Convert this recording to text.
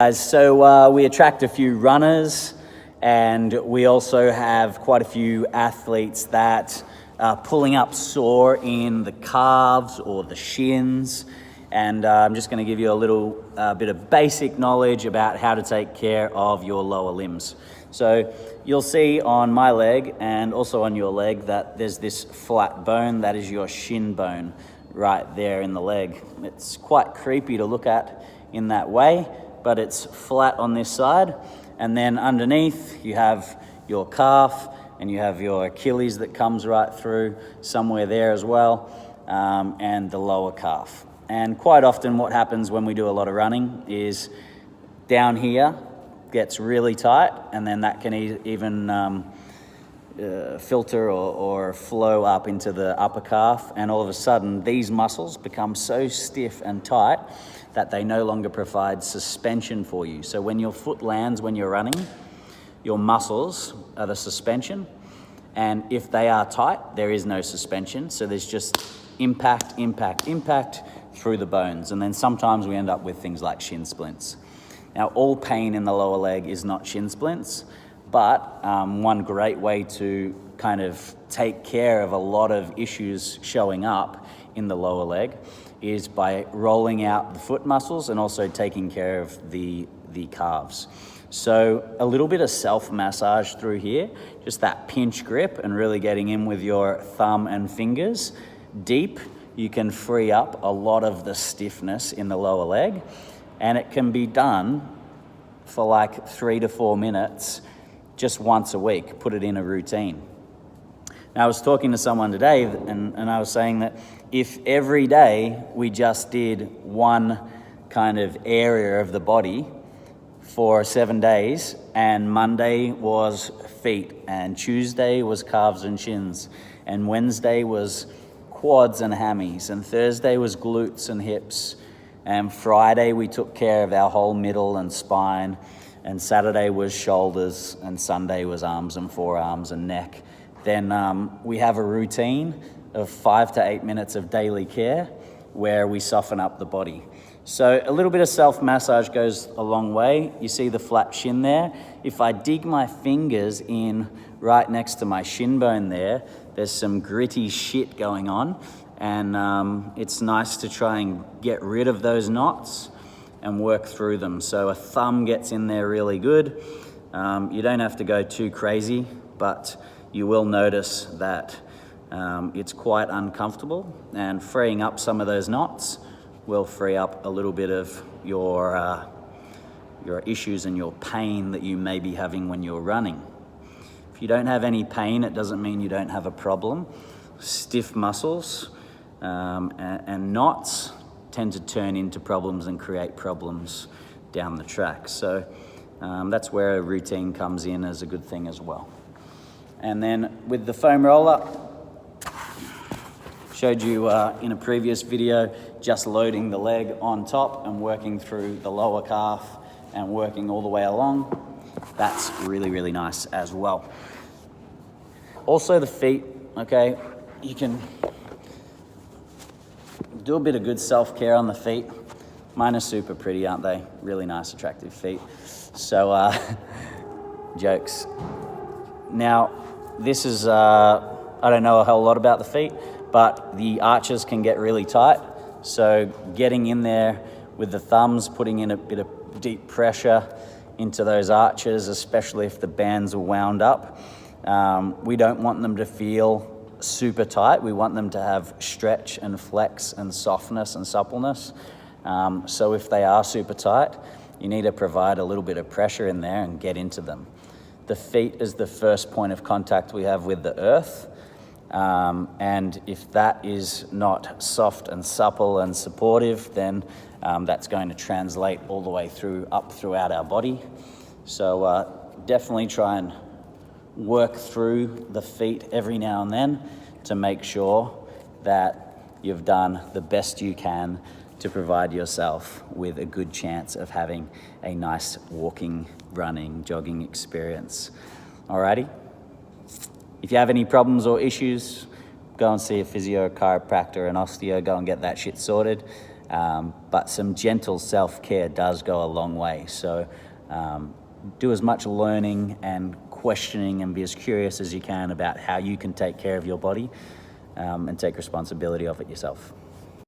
We attract a few runners, and we also have quite a few athletes that are pulling up sore in the calves or the shins. And I'm just going to give you a little bit of basic knowledge about how to take care of your lower limbs. So you'll see on my leg and also on your leg that there's this flat bone. That is your shin bone right there in the leg. It's quite creepy to look at in that way, but it's flat on this side. And then underneath you have your calf, and you have your Achilles that comes right through somewhere there as well, and the lower calf. And quite often what happens when we do a lot of running is down here gets really tight, and then that can even filter or flow up into the upper calf, and all of a sudden these muscles become so stiff and tight that they no longer provide suspension for you. So when your foot lands when you're running, your muscles are the suspension, and if they are tight, there is no suspension, so there's just impact through the bones, and then sometimes we end up with things like shin splints. Now, all pain in the lower leg is not shin splints, but one great way to kind of take care of a lot of issues showing up in the lower leg is by rolling out the foot muscles and also taking care of the calves. So a little bit of self-massage through here, just that pinch grip and really getting in with your thumb and fingers deep, you can free up a lot of the stiffness in the lower leg, and it can be done for like 3 to 4 minutes just once a week. Put it in a routine. Now, I was talking to someone today and I was saying that if every day we just did one kind of area of the body for 7 days, and Monday was feet, and Tuesday was calves and shins, and Wednesday was quads and hammies, and Thursday was glutes and hips, and Friday we took care of our whole middle and spine, and Saturday was shoulders, and Sunday was arms and forearms and neck, then we have a routine of 5 to 8 minutes of daily care where we soften up the body. So a little bit of self-massage goes a long way. You see the flat shin there? If I dig my fingers in right next to my shin bone there's some gritty shit going on, and it's nice to try and get rid of those knots and work through them. So a thumb gets in there really good. You don't have to go too crazy, but you will notice that it's quite uncomfortable, and freeing up some of those knots will free up a little bit of your issues and your pain that you may be having when you're running. If you don't have any pain, it doesn't mean you don't have a problem. Stiff muscles and knots tend to turn into problems and create problems down the track. So that's where a routine comes in as a good thing as well. And then with the foam roller, showed you in a previous video, just loading the leg on top and working through the lower calf and working all the way along. That's really, really nice as well. Also the feet, okay? You can do a bit of good self-care on the feet. Mine are super pretty, aren't they? Really nice, attractive feet. So, jokes. Now, this is, I don't know a whole lot about the feet, but the arches can get really tight. So getting in there with the thumbs, putting in a bit of deep pressure into those arches, especially if the bands are wound up. We don't want them to feel super tight. We want them to have stretch and flex and softness and suppleness. So if they are super tight, you need to provide a little bit of pressure in there and get into them. The feet is the first point of contact we have with the earth. And if that is not soft and supple and supportive, then that's going to translate all the way up throughout our body. So definitely try and work through the feet every now and then to make sure that you've done the best you can to provide yourself with a good chance of having a nice walking, running, jogging experience. Alrighty? If you have any problems or issues, go and see a physio, chiropractor, and osteo. Go and get that shit sorted. but some gentle self-care does go a long way. So do as much learning and questioning and be as curious as you can about how you can take care of your body, and take responsibility of it yourself.